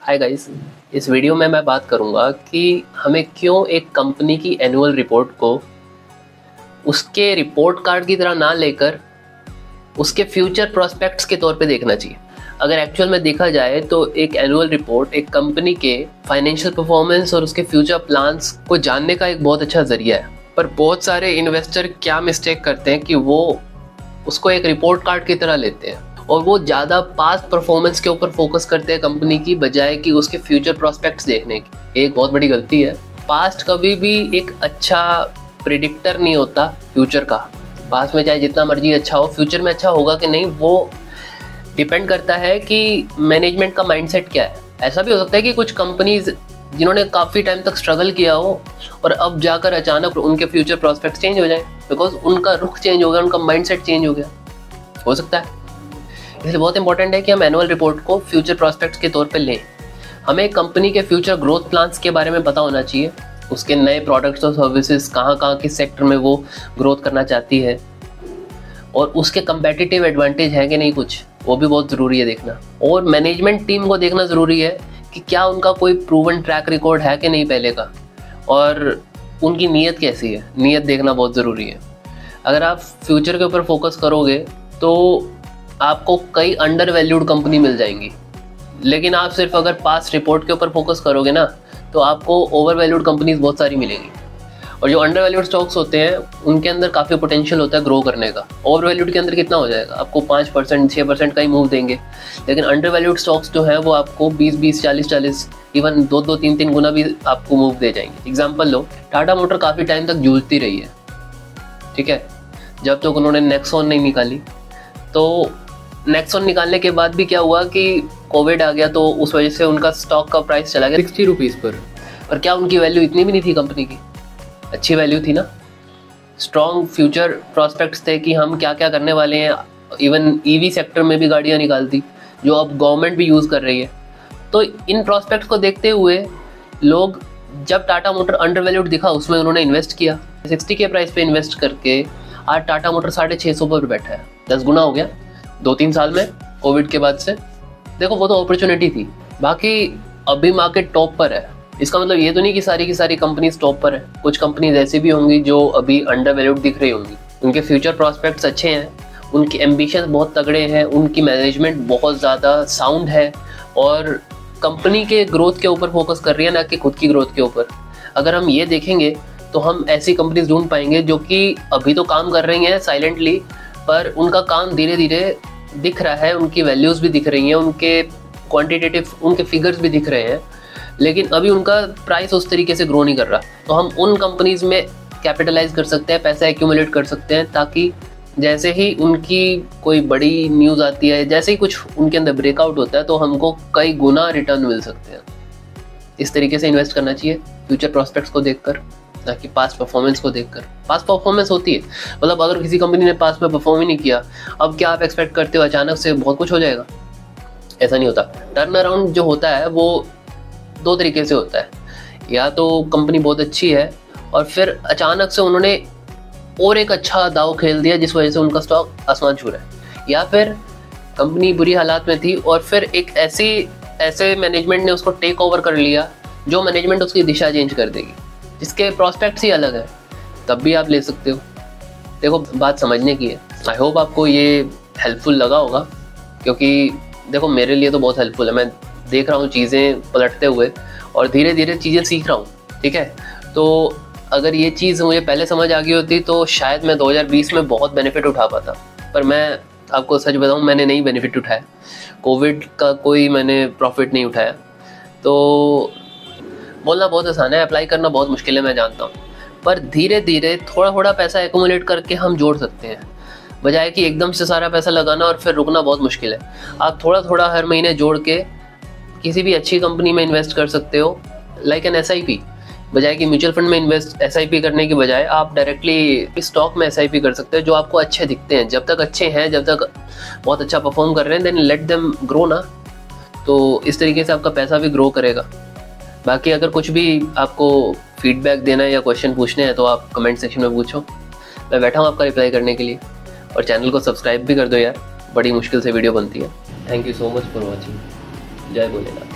Hi guys, इस video में मैं बात करूंगा कि हमें क्यों एक कंपनी की एनुअल रिपोर्ट को उसके रिपोर्ट कार्ड की तरह ना लेकर उसके फ्यूचर प्रोस्पेक्ट्स के तौर पे देखना चाहिए। अगर एक्चुअल में देखा जाए तो एक एनुअल रिपोर्ट एक कंपनी के फाइनेंशियल परफॉर्मेंस और उसके फ्यूचर प्लान्स को जानने का एक बहुत अच्छा जरिया है। पर बहुत सारे इन्वेस्टर क्या मिस्टेक करते हैं कि वो उसको एक रिपोर्ट कार्ड की तरह लेते हैं और वो ज़्यादा पास्ट परफॉर्मेंस के ऊपर फोकस करते हैं कंपनी की बजाय कि उसके फ्यूचर प्रोस्पेक्ट्स देखने की। एक बहुत बड़ी गलती है। पास्ट कभी भी एक अच्छा प्रिडिक्टर नहीं होता फ्यूचर का। पास्ट में चाहे जितना मर्जी अच्छा हो, फ्यूचर में अच्छा होगा कि नहीं वो डिपेंड करता है कि मैनेजमेंट का माइंडसेट क्या है। ऐसा भी हो सकता है कि कुछ कंपनीज जिन्होंने काफ़ी टाइम तक स्ट्रगल किया हो और अब जाकर अचानक उनके फ्यूचर प्रोस्पेक्ट्स चेंज हो जाए बिकॉज उनका रुख चेंज हो गया, उनका माइंडसेट चेंज हो गया, हो सकता है। इसलिए बहुत इंपॉर्टेंट है कि हम एनुअल रिपोर्ट को फ्यूचर प्रोस्पेक्ट्स के तौर पे लें। हमें कंपनी के फ्यूचर ग्रोथ प्लान्स के बारे में पता होना चाहिए, उसके नए प्रोडक्ट्स और सर्विसेज कहाँ कहाँ किस सेक्टर में वो ग्रोथ करना चाहती है और उसके कंपेटिटिव एडवांटेज है कि नहीं, कुछ वो भी बहुत ज़रूरी है देखना। और मैनेजमेंट टीम को देखना ज़रूरी है कि क्या उनका कोई प्रूवन ट्रैक रिकॉर्ड है कि नहीं पहले का, और उनकी नीयत कैसी है, नीयत देखना बहुत ज़रूरी है। अगर आप फ्यूचर के ऊपर फोकस करोगे तो आपको कई अंडर वैल्यूड कंपनी मिल जाएंगी, लेकिन आप सिर्फ अगर पास्ट रिपोर्ट के ऊपर फोकस करोगे ना तो आपको ओवर वैल्यूड कंपनीज बहुत सारी मिलेंगी। और जो अंडर वैल्यूड स्टॉक्स होते हैं उनके अंदर काफ़ी पोटेंशियल होता है ग्रो करने का। ओवर वैल्यूड के अंदर कितना हो जाएगा, आपको 5% 6% का ही मूव देंगे, लेकिन अंडर वैल्यूड स्टॉक्स जो है वो आपको 20 40 इवन 2 3 गुना भी आपको मूव दे जाएंगे। एग्जाम्पल लो, टाटा मोटर काफ़ी टाइम तक जूझती रही है, ठीक है, जब तक उन्होंने नेक्सॉन नहीं निकाली। तो नेक्सॉन निकालने के बाद भी क्या हुआ कि कोविड आ गया तो उस वजह से उनका स्टॉक का प्राइस चला गया 60 रुपीज़ पर। और क्या उनकी वैल्यू इतनी भी नहीं थी, कंपनी की अच्छी वैल्यू थी ना, स्ट्रॉन्ग फ्यूचर प्रोस्पेक्ट्स थे कि हम क्या क्या करने वाले हैं। इवन ईवी सेक्टर में भी गाड़ियाँ निकालती जो अब गवर्नमेंट भी यूज़ कर रही है। तो इन प्रोस्पेक्ट्स को देखते हुए लोग, जब टाटा मोटर अंडर वैल्यूड दिखा उसमें उन्होंने इन्वेस्ट किया। 60 के प्राइस पे इन्वेस्ट करके आज टाटा मोटर 650 पर बैठा है, 10 गुना हो गया 2-3 साल में कोविड के बाद से। देखो वो तो अपॉर्चुनिटी थी। बाकी अभी मार्केट टॉप पर है, इसका मतलब ये तो नहीं कि सारी की सारी कंपनीज टॉप पर है। कुछ कंपनीज ऐसी भी होंगी जो अभी अंडर वैल्यूड दिख रही होंगी, उनके फ्यूचर प्रोस्पेक्ट्स अच्छे हैं, उनके एम्बिशन बहुत तगड़े हैं, उनकी मैनेजमेंट बहुत ज़्यादा साउंड है और कंपनी के ग्रोथ के ऊपर फोकस कर रही है, ना कि खुद की ग्रोथ के ऊपर। अगर हम ये देखेंगे तो हम ऐसी कंपनीज ढूंढ पाएंगे जो कि अभी तो काम कर रही हैं साइलेंटली, पर उनका काम धीरे धीरे दिख रहा है, उनकी वैल्यूज़ भी दिख रही हैं, उनके क्वांटिटेटिव उनके फिगर्स भी दिख रहे हैं, लेकिन अभी उनका प्राइस उस तरीके से ग्रो नहीं कर रहा। तो हम उन कंपनीज़ में कैपिटलाइज कर सकते हैं, पैसा एक्यूमुलेट कर सकते हैं, ताकि जैसे ही उनकी कोई बड़ी न्यूज़ आती है, जैसे ही कुछ उनके अंदर ब्रेकआउट होता है तो हमको कई गुना रिटर्न मिल सकते हैं। इस तरीके से इन्वेस्ट करना चाहिए फ्यूचर प्रॉस्पेक्ट्स को देखकर, ना कि पास्ट परफॉर्मेंस को देखकर। पास्ट परफॉर्मेंस होती है, मतलब अगर किसी कंपनी ने पास्ट में परफॉर्म ही नहीं किया, अब क्या आप एक्सपेक्ट करते हो अचानक से बहुत कुछ हो जाएगा? ऐसा नहीं होता। टर्न अराउंड जो होता है वो 2 तरीके से होता है, या तो कंपनी बहुत अच्छी है और फिर अचानक से उन्होंने और एक अच्छा दाव खेल दिया जिस वजह से उनका स्टॉक आसमान छू रहा है, या फिर कंपनी बुरी हालात में थी और फिर एक ऐसे मैनेजमेंट ने उसको टेक ओवर कर लिया जो मैनेजमेंट उसकी दिशा चेंज कर देगी, जिसके प्रॉस्पेक्ट्स ही अलग है, तब भी आप ले सकते हो। देखो बात समझने की है। आई होप आपको ये हेल्पफुल लगा होगा, क्योंकि देखो मेरे लिए तो बहुत हेल्पफुल है। मैं देख रहा हूँ चीज़ें पलटते हुए और धीरे धीरे चीज़ें सीख रहा हूँ, ठीक है। तो अगर ये चीज़ मुझे पहले समझ आ गई होती तो शायद मैं 2020 में बहुत बेनिफिट उठा पाता, पर मैं आपको सच बताऊँ मैंने नहीं बेनिफिट उठाया। कोविड का कोई मैंने प्रॉफिट नहीं उठाया। तो बोलना बहुत आसान है, अप्लाई करना बहुत मुश्किल है, मैं जानता हूँ, पर धीरे धीरे थोड़ा थोड़ा पैसा एक्यूमुलेट करके हम जोड़ सकते हैं, बजाय कि एकदम से सारा पैसा लगाना और फिर रुकना बहुत मुश्किल है। आप थोड़ा थोड़ा हर महीने जोड़ के किसी भी अच्छी कंपनी में इन्वेस्ट कर सकते हो, लाइक एन SIP। बजाय कि म्यूचुअल फंड में इन्वेस्ट SIP करने की बजाय आप डायरेक्टली स्टॉक में SIP कर सकते हो जो आपको अच्छे दिखते हैं। जब तक अच्छे हैं, जब तक बहुत अच्छा परफॉर्म कर रहे हैं, देन लेट देम ग्रो ना। तो इस तरीके से आपका पैसा भी ग्रो करेगा। बाकी अगर कुछ भी आपको फीडबैक देना है या क्वेश्चन पूछने हैं तो आप कमेंट सेक्शन में पूछो, मैं बैठा हूँ आपका रिप्लाई करने के लिए। और चैनल को सब्सक्राइब भी कर दो यार, बड़ी मुश्किल से वीडियो बनती है। Thank you so much for watching. जय भोलेनाथ।